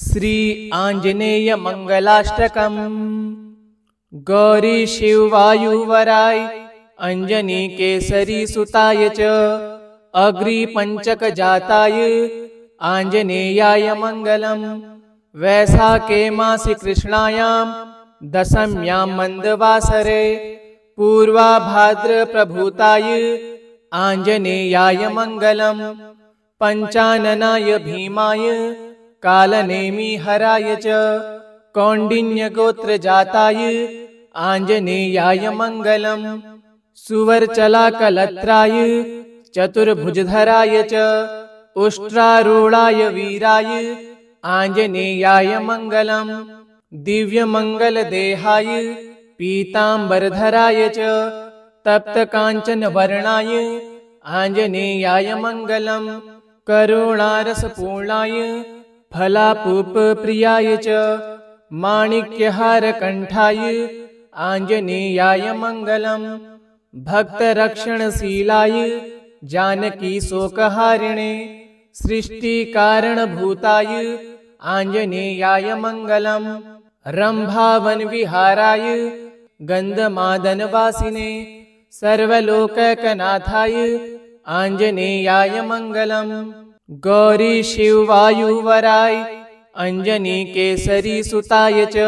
श्री आंजनेय मंगलाष्टकम्। गौरी शिव वायुवराय अंजनी केसरी सुताय च अग्रि पंचक जाताय आंजनेयाय मंगलम्। वैशाखे मासि कृष्णायां दशम्यां मंदवासरे पूर्वाभाद्र प्रभूताय आंजनेयाय मंगलम्। पंचाननाय भीमाय कालनेमि हराय च कौंडिन्य गोत्र जाताय आंजनेयाय मंगलम्। सुवर्चला कलत्राय चतुर्भुजधराय च उष्ट्रारूढ़ाय वीराय आंजनेयाय मंगलम्। दिव्य मंगल देहाय पीतांबरधराय च तप्त कांचन वर्णाय आंजनेयाय मंगलम्। करुणारस पूर्णाय फलापूप प्रियाय च माणिक्यहार कंठाय आंजनेयाय मंगलम्। भक्त रक्षणशीलाय जानकी शोकहारिणे सृष्टि कारण भूताय आंजनेयाय मंगलम्। रंभावन विहाराय गंधमादन वासिने सर्वलोकैकनाथाय आंजनेयाय मंगलम्। गौरी शिव वायुवराय अंजनी केसरी सुताय च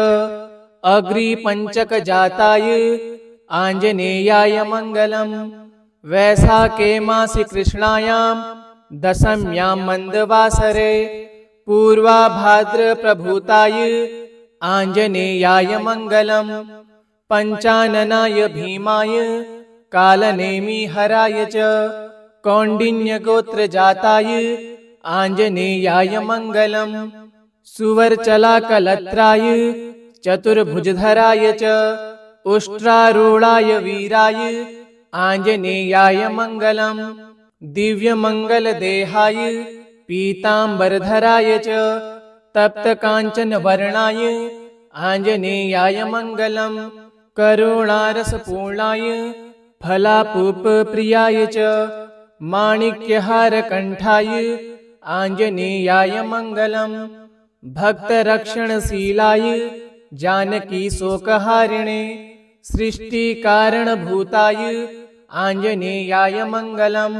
अग्रि पंचक जाताय आंजनेयाय मंगलम्। वैशाखे मासि कृष्णायां दशम्यां मंदवासरे पूर्वाभाद्र प्रभूताय आंजनेयाय मंगलम्। पंचाननाय भीमाय कालनेमि हराय च कौंडिन्य गोत्र जाताय आंजनेयाय मंगलम्। सुवर्चला कलत्राय चतुर्भुजधराय च उष्ट्रारूढ़ाय वीराय आंजनेयाय मंगलम्। दिव्य मंगल देहाय पीतांबरधराय च तप्त कांचन वर्णाय आंजनेयाय मंगलम्। करुणारस पूर्णाय फलापूप प्रियाय च माणिक्यहार कंठाय आंजनेयाय मंगलम्। भक्त रक्षणशीलाय जानकी शोकहारिणे सृष्टि कारण भूताय आंजनेयाय मंगलम्।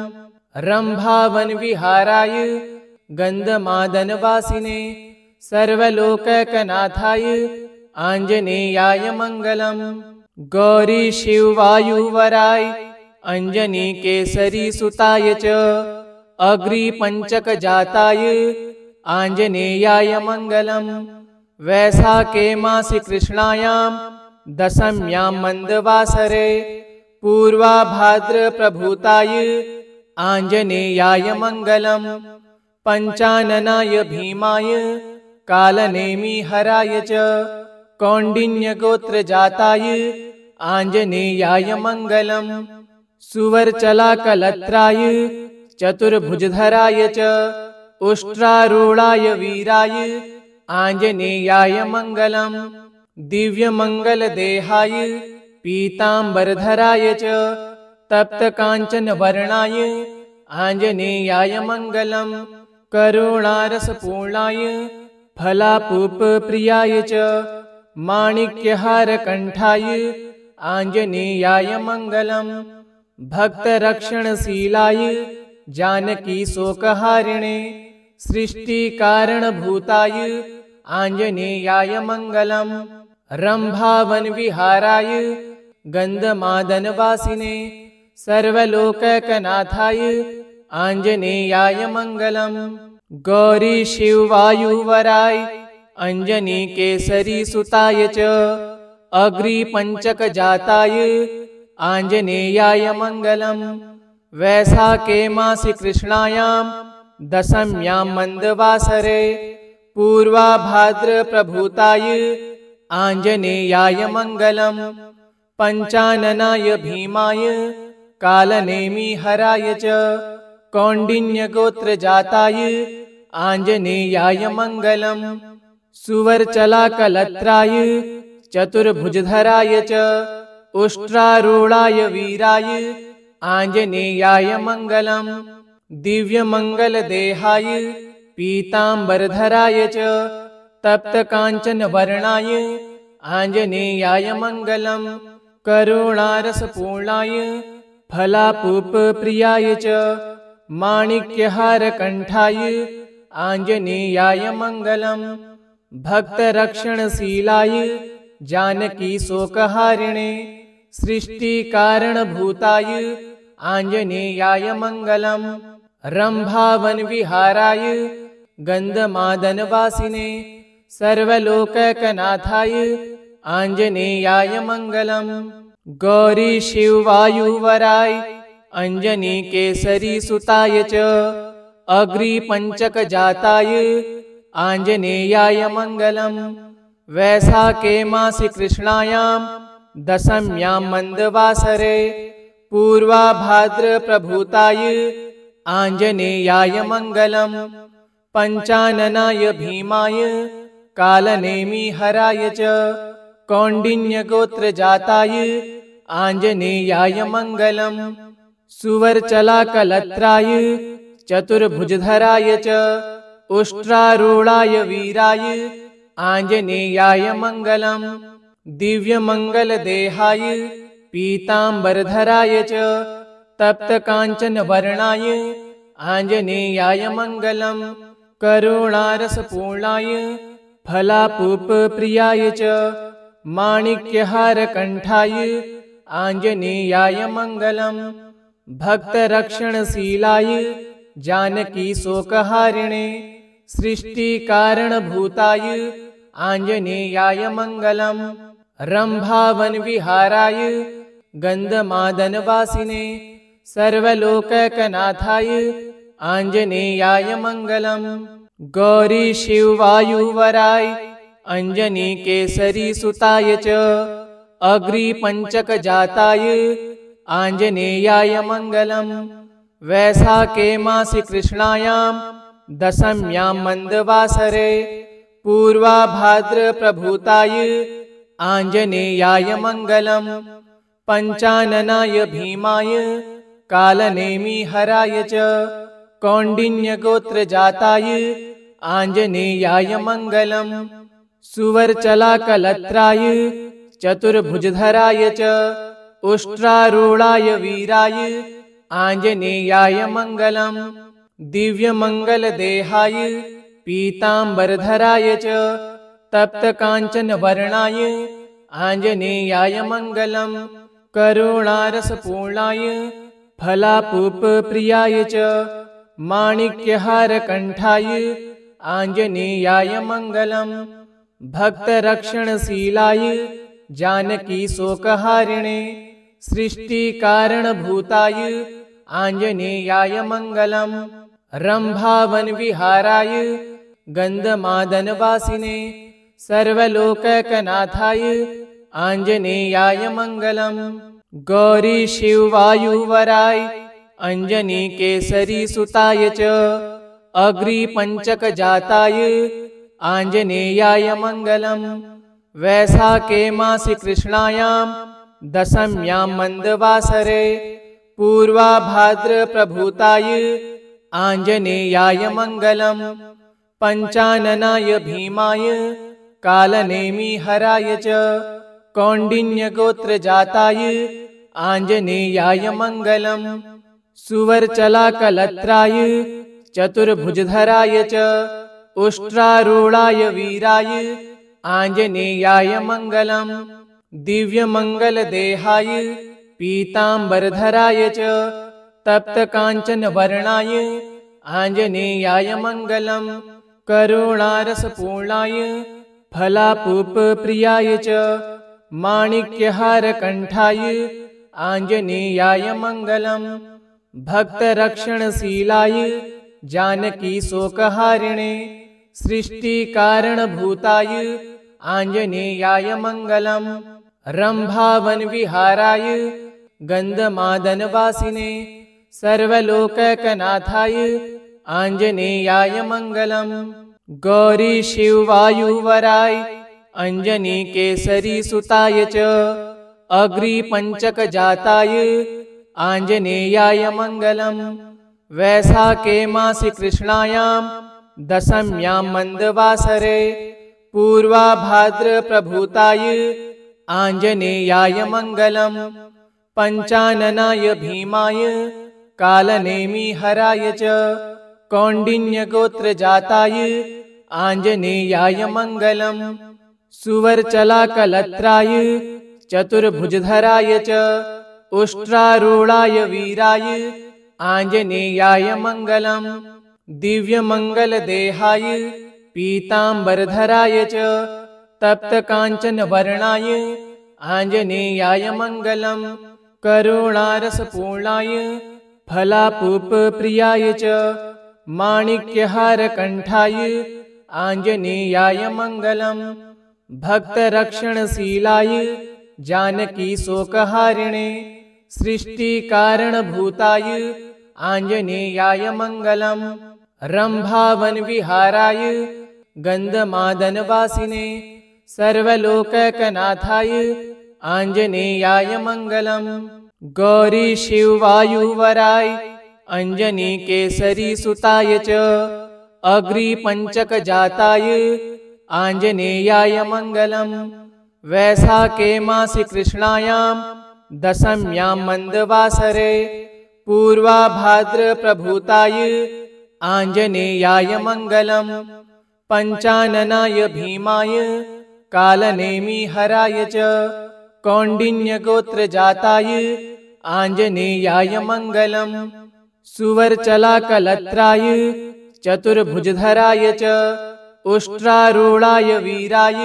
रंभावन विहाराय गंधमादन वासिने सर्वलोकैकनाथाय आंजनेयाय मंगलम्। गौरी शिव वायुवराय अंजनी केसरी सुताय च अग्रि पंचक जाताय आंजनेयाय मंगलम्। वैशाखे मासि कृष्णायां दशम्यां मंदवासरे पूर्वाभाद्र प्रभूताय आंजनेयाय मंगलम्। पंचाननाय भीमाय कालनेमि हराय च कौंडिन्य गोत्र जाताय आंजनेयाय मंगलम्। सुवर्चला कलत्राय चतुर्भुजधराय च उष्ट्रारूढ़ाय वीराय आंजनेयाय मंगलम्। दिव्य मंगल देहाय पीतांबरधराय च तप्त कांचन वर्णाय आंजनेयाय मंगलम्। करुणारस पूर्णाय फलापूप प्रियाय च माणिक्यहार कंठाय आंजनेयाय मंगलम्। भक्त रक्षणशीलाय जानकी शोकहारिणे सृष्टि कारण भूताय आंजनेयाय मंगलम्। रंभावन विहाराय गंधमादन वासिने सर्वलोकैकनाथाय आंजनेयाय मंगलम्। गौरी शिव वायुवराय अंजनी केसरी सुताय च अग्रि पंचक जाताय आंजनेयाय मंगलम्। वैशाखे मासि कृष्णायां दशम्यां मंदवासरे पूर्वाभाद्र प्रभूताय आंजनेयाय मंगलम्। पंचाननाय भीमाय कालनेमि हराय च कौंडिन्य गोत्र जाताय आंजनेयाय मंगलम्। सुवर्चला कलत्राय चतुर्भुजधराय च उष्ट्रारूढ़ाय वीराय आंजनेयाय मंगलम्। दिव्य मंगल देहाय पीतांबरधराय च तप्तकाञ्चनवर्णाय आञ्जनेयाय मङ्गलम्। करुणारसपूर्णाय फलापूपप्रियाय च माणिक्यहारकण्ठाय आञ्जनेयाय मङ्गलम्। भक्तरक्षणशीलाय जानकीशोकहारिणे सृष्टिकारणभूताय आञ्जनेयाय मङ्गलम्। रम्भावनविहाराय गन्धमादनवासिने सर्वलोकैकनाथाय आञ्जनेयाय मङ्गलम्। गौरीशिववायुवराय अञ्जनीकेसरीसुताय च अग्रिपञ्चकजाताय आञ्जनेयाय मङ्गलम्। वैशाखे मासि कृष्णायां दशम्यां मन्दवासरे पूर्वाभाद्रप्रभूताय आञ्जनेयाय मङ्गलम्। पञ्चाननाय भीमाय कालनेमिहराय च कौण्डिन्यगोत्रजाताय आञ्जनेयाय मङ्गलम्। सुवर्चलाकलत्राय चतुर्भुजधराय च उष्ट्रारूढाय वीराय आञ्जनेयाय मङ्गलम्। दिव्यमङ्गलदेहाय पीताम्बरधराय च तप्तकाञ्चनवर्णाय आञ्जनेयाय मङ्गलम्। करुणारसपूर्णाय फलापूपप्रियाय च माणिक्यहारकण्ठाय आञ्जनेयाय मङ्गलम्। भक्तरक्षणशीलाय जानकीशोकहारिणे सृष्टिकारणभूताय आञ्जनेयाय मङ्गलम्। रम्भावनविहाराय गन्धमादनवासिने सर्वलोकैकनाथाय आञ्जनेयाय मङ्गलम्। गौरीशिववायुवराय अञ्जनीकेसरीसुताय च अग्रिपञ्चकजाताय आञ्जनेयाय मङ्गलम्। वैशाखे मासि कृष्णायां दशम्यां मन्दवासरे पूर्वाभाद्रप्रभूताय आञ्जनेयाय मङ्गलम्। पञ्चाननाय भीमाय कालनेमिहराय च कौण्डिन्यगोत्रजाताय आञ्जनेयाय मङ्गलम्। सुवर्चलाकलत्राय चतुर्भुजधराय च उष्ट्रारूढाय वीराय आञ्जनेयाय मङ्गलम्। दिव्यमङ्गलदेहाय पीताम्बरधराय च तप्तकाञ्चनवर्णाय आञ्जनेयाय मङ्गलम्। करुणारसपूर्णाय फलापूपप्रियाय च माणिक्यहारकण्ठाय आञ्जनेयाय मङ्गलम्। भक्तरक्षणशीलाय जानकीशोकहारिणे सृष्टिकारणभूताय आञ्जनेयाय मङ्गलम्। रम्भावनविहाराय गन्धमादनवासिने सर्वलोकैकनाथाय आञ्जनेयाय मङ्गलम्। गौरीशिववायुवराय अञ्जनीकेसरीसुताय च अग्रिपञ्चकजाताय आञ्जनेयाय मङ्गलम्। वैशाखे मासि कृष्णायां दशम्यां मन्दवासरे पूर्वाभाद्रप्रभूताय आञ्जनेयाय मङ्गलम्। पञ्चाननाय भीमाय कालनेमिहराय च कौण्डिन्यगोत्रजाताय आञ्जनेयाय मङ्गलम्। सुवर्चलाकलत्राय चतुर्भुजधराय च उष्ट्रारूढाय वीराय आञ्जनेयाय मङ्गलम्। दिव्यमङ्गलदेहाय पीताम्बरधराय च तप्तकाञ्चनवर्णाय आञ्जनेयाय मङ्गलम्। करुणारसपूर्णाय फलापूपप्रियाय च माणिक्यहारकण्ठाय आञ्जनेयाय मङ्गलम्। भक्तरक्षणशीलाय जानकीशोकहारिणे सृष्टिकारणभूताय आञ्जनेयाय मङ्गलम्। रम्भावनविहाराय गन्धमादनवासिने सर्वलोकैकनाथाय आञ्जनेयाय मङ्गलम्। गौरीशिववायुवराय अञ्जनीकेसरीसुताय च अग्रिपञ्चकजाताय आञ्जनेयाय मङ्गलम्। वैशाखे मासि कृष्णायां दशम्यां मन्दवासरे पूर्वाभाद्रप्रभूताय आञ्जनेयाय मङ्गलम् पञ्चाननाय भीमाय कालनेमिहराय च कौण्डिन्यगोत्रजाताय आञ्जनेयाय मङ्गलम् सुवर्चलाकलत्राय चतुर्भुजधराय च उष्ट्रारूढाय वीराय आञ्जनेयाय मङ्गलम् दिव्यमङ्गलदेहाय पीताम्बरधराय च तप्तकाञ्चनवर्णाय आञ्जनेयाय मङ्गलम् करुणारसपूर्णाय फलापूपप्रियाय च माणिक्यहारकण्ठाय आञ्जनेयाय मङ्गलम् भक्तरक्षणशीलाय जानकीशोकहारिणे सृष्टिकारणभूताय आञ्जनेयाय मङ्गलम् रम्भावनविहाराय गन्धमादनवासिने सर्वलोकैकनाथाय आञ्जनेयाय मङ्गलम् गौरीशिववायुवराय अञ्जनीकेसरीसुताय च अग्रिपञ्चकजाताय आञ्जनेयाय मङ्गलम् वैशाखे मासि कृष्णायां दशम्यां मन्दवासरे पूर्वाभाद्रप्रभूताय आञ्जनेयाय मङ्गलम् पञ्चाननाय भीमाय कालनेमिहराय च कौण्डिन्यगोत्रजाताय आञ्जनेयाय मङ्गलम् सुवर्चलाकलत्राय चतुर्भुजधराय च उष्ट्रारूढाय वीराय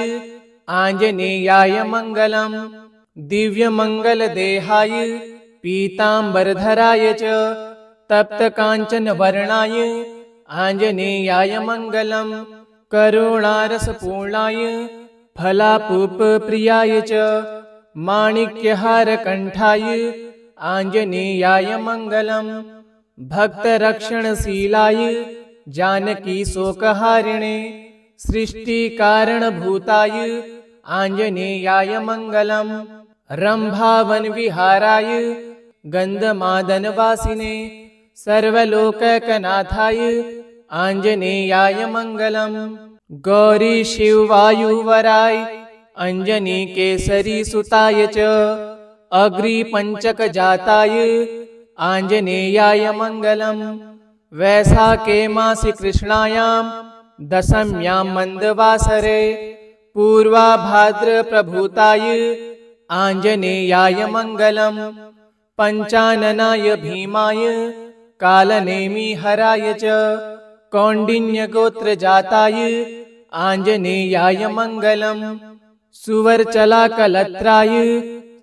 आञ्जनेयाय मङ्गलम् दिव्यमङ्गलदेहाय पीताम्बरधराय च तप्तकाञ्चनवर्णाय आञ्जनेयाय मङ्गलम् करुणारसपूर्णाय फलापूपप्रियाय च माणिक्यहारकण्ठाय आञ्जनेयाय मङ्गलम् भक्तरक्षणशीलाय जानकीशोकहारिणे सृष्टिकारणभूताय आञ्जनेयाय मङ्गलम् रम्भावनविहाराय गन्धमादनवासिने सर्वलोकैकनाथाय आञ्जनेयाय मङ्गलम् गौरीशिववायुवराय अञ्जनीकेसरीसुताय च अग्रिपञ्चकजाताय आञ्जनेयाय मङ्गलम् वैशाखे मासि कृष्णायां दशम्यां मन्दवासरे पूर्वाभाद्रप्रभूताय आञ्जनेयाय मङ्गलम् पञ्चाननाय भीमाय कालनेमिहराय च कौण्डिन्यगोत्रजाताय आञ्जनेयाय मङ्गलम् सुवर्चलाकलत्राय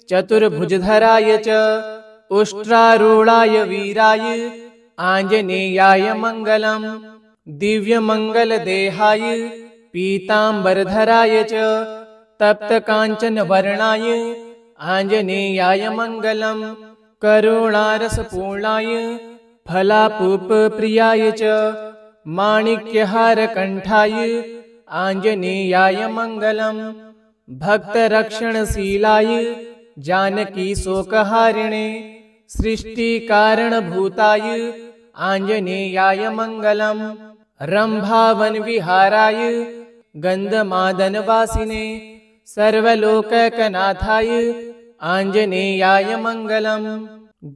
चतुर्भुजधराय च उष्ट्रारूढाय वीराय आञ्जनेयाय मङ्गलम् दिव्यमङ्गलदेहाय पीताम्बरधराय च तप्तकाञ्चनवर्णाय आञ्जनेयाय मङ्गलम् करुणारसपूर्णाय फलापूपप्रियाय च माणिक्यहारकण्ठाय आञ्जनेयाय मङ्गलम् भक्तरक्षणशीलाय जानकीशोकहारिणे सृष्टिकारणभूताय आञ्जनेयाय मङ्गलम् रम्भावनविहाराय गन्धमादनवासिने सर्वलोकैकनाथाय आञ्जनेयाय मङ्गलम्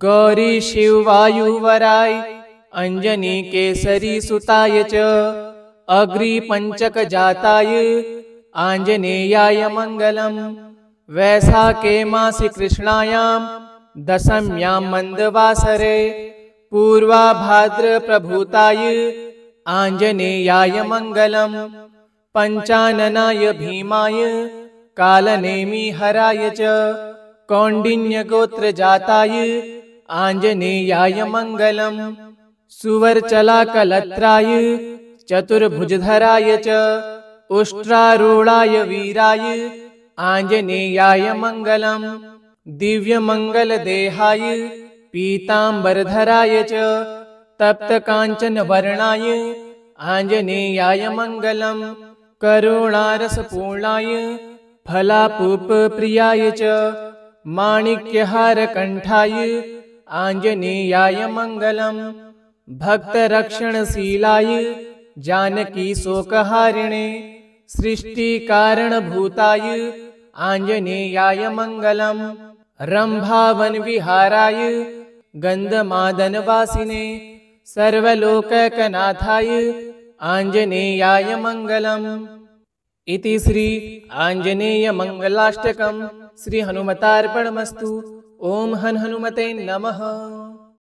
गौरीशिववायुवराय अञ्जनीकेसरीसुताय च अग्रिपञ्चकजाताय आञ्जनेयाय मङ्गलम् वैशाखे मासि कृष्णायां दशम्यां मन्दवासरे पूर्वाभाद्रप्रभूताय आञ्जनेयाय मङ्गलम् पञ्चाननाय भीमाय कालनेमिहराय च कौण्डिन्यगोत्रजाताय आञ्जनेयाय मङ्गलम् सुवर्चलाकलत्राय चतुर्भुजधराय च उष्ट्रारूढाय वीराय आञ्जनेयाय मङ्गलम् दिव्यमङ्गलदेहाय पीताम्बरधराय च तप्तकाञ्चनवर्णाय आञ्जनेयाय मङ्गलम् करुणारसपूर्णाय फलापूपप्रियाय च माणिक्यहारकण्ठाय आञ्जनेयाय मङ्गलम् भक्तरक्षणशीलाय जानकीशोकहारिणे सृष्टिकारणभूताय आञ्जनेयाय मङ्गलम्। रम्भावनविहाराय गन्धमादनवासिने सर्वलोकैकनाथाय आञ्जनेयाय मङ्गलम्। इति श्री आञ्जनेयमङ्गलाष्टकम् श्री हनुमतार्पणमस्तु। ओम हनुमते नमः।